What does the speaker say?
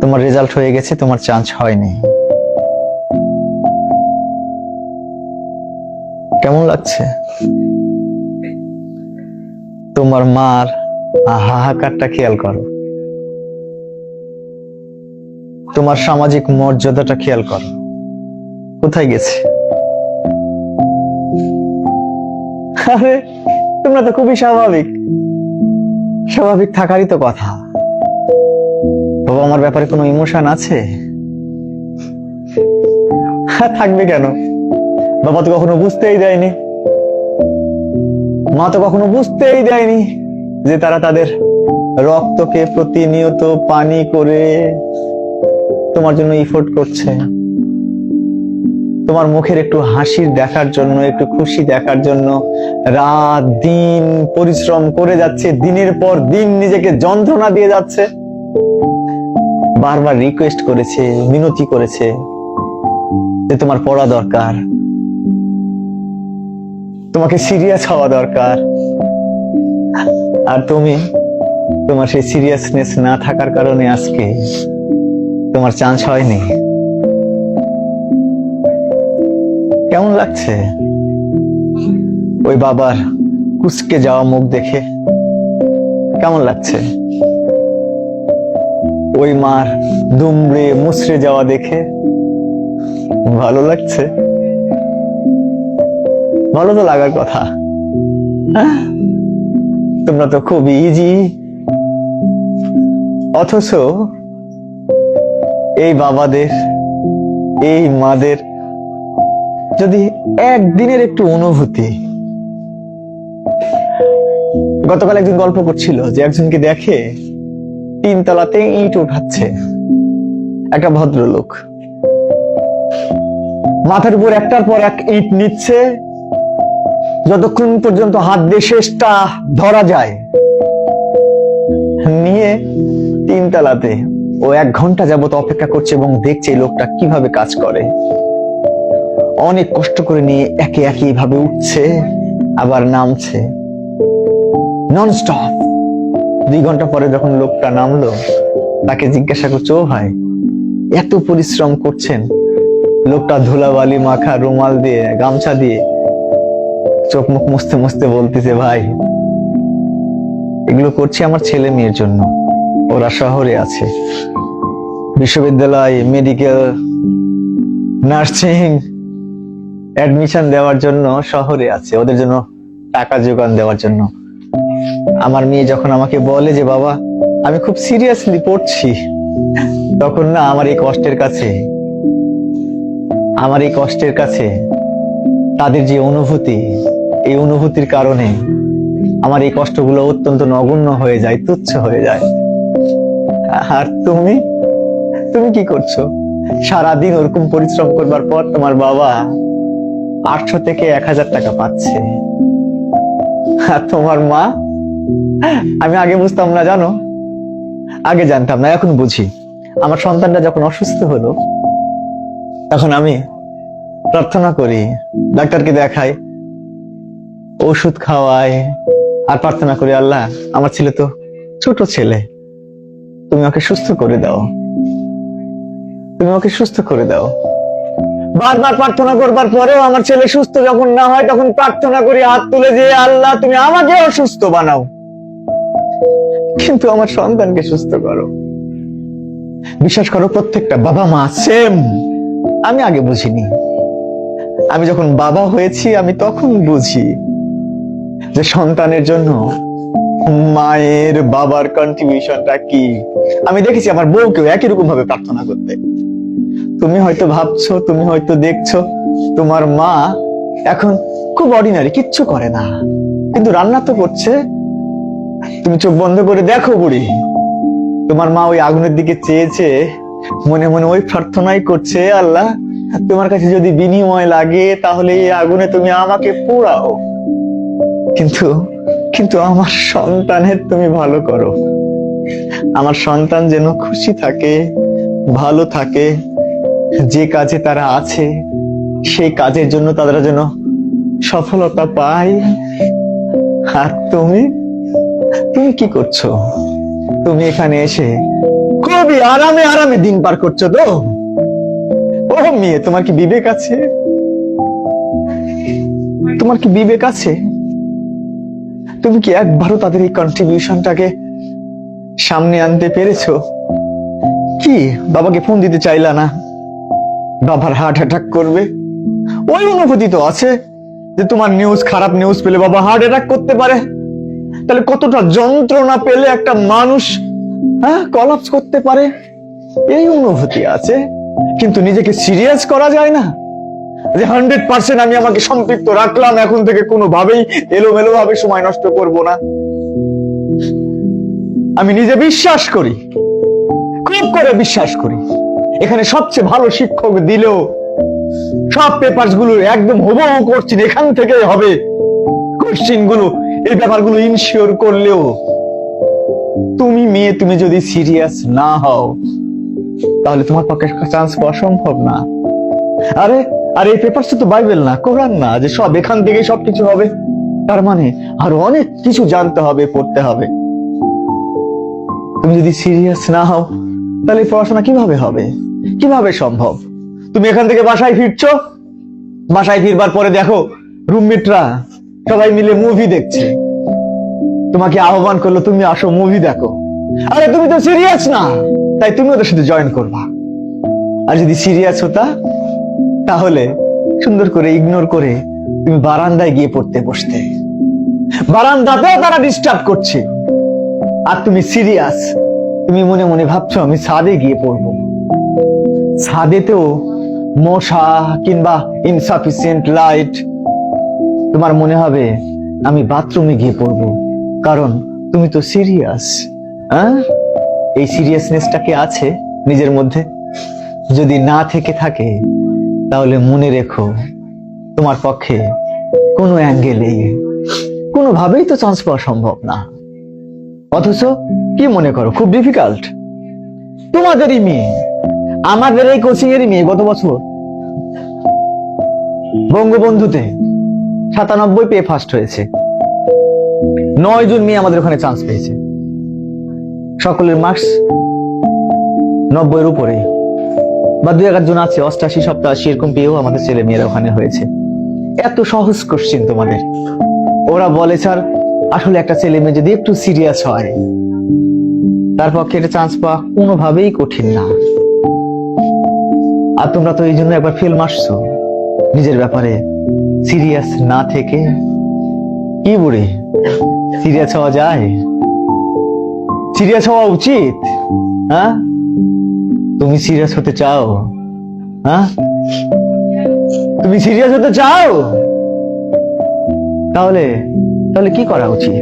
তোমার রেজাল্ট হয়ে গেছে, তোমার চান্স হয়নি। কেমন লাগছে? তোমার মার হাহাকারটা খেয়াল করো, তোমার সামাজিক মর্যাদাটা খেয়াল করো, কোথায় গেছে? আরে তোমরা তো খুবই স্বাভাবিক, স্বাভাবিক থাকারই তো কথা। বাবা আমার ব্যাপারে কোনো ইমোশন আছে? থাকবে কেন? বাবা তো কখনো বুঝতেই দেয়নি, মা তো কখনো বুঝতেই দেয়নি যে তারা তাদের রক্তকে প্রতিনিয়ত পানি করে তোমার জন্য ইফোর্ট করছে, তোমার মুখের একটু হাসির দেখার জন্য, একটু খুশি দেখার জন্য রাত দিন পরিশ্রম করে যাচ্ছে, দিনের পর দিন নিজেকে যন্ত্রণা দিয়ে যাচ্ছে। বারবার রিকোয়েস্ট করেছে, মিনতি করেছে যে তোমার পড়া দরকার, তোমাকে সিরিয়াস হওয়া দরকার। আর তুমি, তোমার সেই সিরিয়াসনেস না থাকার কারণে আজকে তোমার চান্স হয়নি। কেমন লাগছে ওই বাবার কুঁচকে যাওয়া মুখ দেখে? কেমন লাগছে ওই মার দুমড়ে মুচড়ে যাওয়া দেখে? ভালো লাগছে? ভালো তো লাগার কথা। তোমরা তো খুব ইজি, অথচ এই বাবাদের, এই মাদের যদি একদিনের একটু অনুভূতি। গতকাল একজন গল্প করছিল যে একজনকে দেখে 3 তলাতে ইট উঠাচ্ছে একটা ভদ্রলোক, মাথার উপর একটার পর এক ইট নিচ্ছে, যতক্ষণ পর্যন্ত হাত দিয়ে শেষটা ধরা যায়, নিয়ে 3 তলাতে ও 1 ঘন্টা যাবত অপেক্ষা করছে এবং দেখছে এই লোকটা কিভাবে কাজ করে। অনেক কষ্ট করে নিয়ে একে একে এইভাবে উঠছে আবার নামছে নন স্টপ। 2 ঘন্টা পরে যখন লোকটা নামলো, তাকে জিজ্ঞাসা করছে, ও ভাই এত পরিশ্রম করছেন? লোকটা ধুলাবালি মাখা রুমাল দিয়ে, গামছা দিয়ে চোখ মুখ মুছতে মুছতে বলতেছে, ভাই এগুলো করছি আমার ছেলে মেয়ের জন্য, ওরা শহরে আছে, বিশ্ববিদ্যালয়, মেডিকেল, নার্সিং অ্যাডমিশন দেওয়ার জন্য শহরে আছে, ওদের জন্য টাকা যোগান দেওয়ার জন্য। আমার মেয়ে যখন আমাকে বলে যে বাবা আমি খুব সিরিয়াসলি পড়ছি, তখন না আমার এই কষ্টের কাছে তাদের যে অনুভূতি, এই অনুভূতির কারণে আমার এই কষ্টগুলো অত্যন্ত নগণ্য হয়ে যায়, তুচ্ছ হয়ে যায়। আর তুমি কি করছো? সারাদিন ওরকম পরিশ্রম করবার পর তোমার বাবা 800 থেকে 1000 টাকা পাচ্ছে, আর তোমার মা, আমি আগে বুঝতাম না জানো, আগে জানতাম না, এখন বুঝি। আমার সন্তানটা যখন অসুস্থ হলো, তখন আমি প্রার্থনা করি, ডাক্তারকে দেখাই, ওষুধ খাওয়াই, আর প্রার্থনা করি, আল্লাহ আমার ছেলে তো ছোট ছেলে, তুমি ওকে সুস্থ করে দাও, তুমি ওকে সুস্থ করে দাও। বারবার প্রার্থনা করবার পরেও আমার ছেলে সুস্থ যখন না হয়, তখন প্রার্থনা করি হাত তুলে যে আল্লাহ তুমি আমাকে অসুস্থ বানাও, কিন্তু আমার সন্তানকে সুস্থ করো। বিশ্বাস করো, প্রত্যেকটা বাবা মা সেম। আমি আগে বুঝিনি, আমি যখন বাবা হয়েছি আমি তখন বুঝি যে সন্তানের জন্য মায়ের, বাবার কন্ট্রিবিউশনটা কি। আমি দেখেছি আমার বউকেও একই রকম ভাবে প্রার্থনা করতে। তুমি হয়তো ভাবছো, তুমি হয়তো দেখছো তোমার মা এখন খুব অর্ডিনারি, কিচ্ছু করে না, কিন্তু রান্না তো করছে। তুমি চোখ বন্ধ করে দেখো বুড়ি, তোমার মা ওই আগুনের দিকে চেয়েছে, মনে মনে ওই প্রার্থনাই করছে, আল্লাহ তোমার কাছে যদি বিনিময় লাগে তাহলে এই আগুনে তুমি আমাকে পোড়াও, কিন্তু আমার সন্তানের তুমি ভালো করো, আমার সন্তান যেন খুশি থাকে, ভালো থাকে, যে কাজে তারা আছে সেই কাজের জন্য তারা যেন সফলতা পায়। আর তুমি কি করছো? তুমি এখানে এসে খুবই আরামে আরামে দিন পার করছো তো। ও মেয়ে, তোমার কি বিবেক আছে? তোমার কি বিবেক আছে? তুমি কি একবারও তাদের এই কন্ট্রিবিউশনটাকে সামনে আনতে পেরেছো? কি বাবাকে ফোন দিতে চাইলা না? বাবার হার্ট অ্যাটাক করবে, ওই অনুভূতি তো আছে যে তোমার নিউজ, খারাপ নিউজ পেলে বাবা হার্ট অ্যাটাক করতে পারে। তাহলে কতটা যন্ত্রণা পেলে একটা মানুষ কলাপস করতে পারে, এই অনুভূতি আছে। কিন্তু নিজেকে সিরিয়াস করা যায় না যে 100% আমি আমাকে সম্পৃক্ত রাখলাম, এখন থেকে কোনোভাবেই এলোমেলো ভাবে সময় নষ্ট করব না। আমি নিজে বিশ্বাস করি, খুব করে বিশ্বাস করি, এখানে সবচেয়ে ভালো শিক্ষক দিলেও সব পেপারস গুলো একদম হুবহু করছি এখান থেকে হবে কোশ্চেন গুলো, এই ব্যাপারগুলো ইনশিওর করলেও তুমি মেয়ে, তুমি যদি সিরিয়াস না হও তাহলে তোমার পক্ষে চান্স পাওয়া সম্ভব না। আরে আর এই পেপারস তো বাইবেল না, কোরআন না যে সব এখান থেকে সবকিছু হবে। তার মানে আরো অনেক কিছু জানতে হবে, পড়তে হবে। তুমি যদি সিরিয়াস না হও তাহলে পড়াশোনা কিভাবে হবে, কিভাবে সম্ভব? তুমি এখান থেকে বাসায় ফিরছো, বাসায় ফিরবার পরে দেখো রুমমেটরা সবাই মিলে মুভি দেখছে, তোমাকে আহ্বান করলো তুমি আসো মুভি দেখো। আরে তুমি তো সিরিয়াস না, তাই তুমি ওদের সাথে জয়েন করবা। আর যদি সিরিয়াস হতা তাহলে সুন্দর করে ইগনোর করে তুমি বারান্দায় গিয়ে পড়তে বসতে। বারান্দাতেও তারা ডিস্টার্ব করছে আর তুমি সিরিয়াস, তুমি মনে মনে ভাবছো আমি ছাদে গিয়ে পড়বো। ছাদেতেও মশা কিংবা ইনসাফিসিয়েন্ট লাইট, তোমার মনে হবে আমি বাথরুমে গিয়ে পড়বো, কারণ তুমি তো সিরিয়াস। এই সিরিয়াসনেসটা কি আছে নিজের মধ্যে? যদি না থেকে থাকে তাহলে মনে রেখো তোমার পক্ষে কোনো অ্যাঙ্গেলেই কোনোভাবেই তো চান্স পাওয়া সম্ভব না। অথচ কি মনে করো খুব ডিফিকাল্ট? তোমাদেরই মেয়ে, আমাদের এই কোচিং এরই মেয়ে গত বছর বঙ্গবন্ধুতে 97 পেয়ে ফার্স্ট হয়েছে। 9 জন মেয়ে আমাদের ওখানে চান্স পেয়েছে, সকলের মার্কস 90-এর উপরে, বা 2-1 জন আছে 88, 87 এরকম পেয়েও আমাদের ছেলে মেয়েরা ওখানে হয়েছে। এত সহজ কোশ্চেন তোমাদের। ওরা বলে স্যার আসলে একটা ছেলে মেয়ে যদি একটু সিরিয়াস হয় তার পক্ষে এটা চান্স পাওয়া কোনোভাবেই কঠিন না। আর তোমরা তো এই জন্য একবার ফেল মারছো নিজের ব্যাপারে সিরিয়াস না থেকে। কি বুড়ি, সিরিয়াস হওয়া যায়? সিরিয়াস হওয়া উচিত। তুমি সিরিয়াস হতে চাও? তুমি সিরিয়াস হতে চাও? তাহলে তাহলে কি করা উচিত?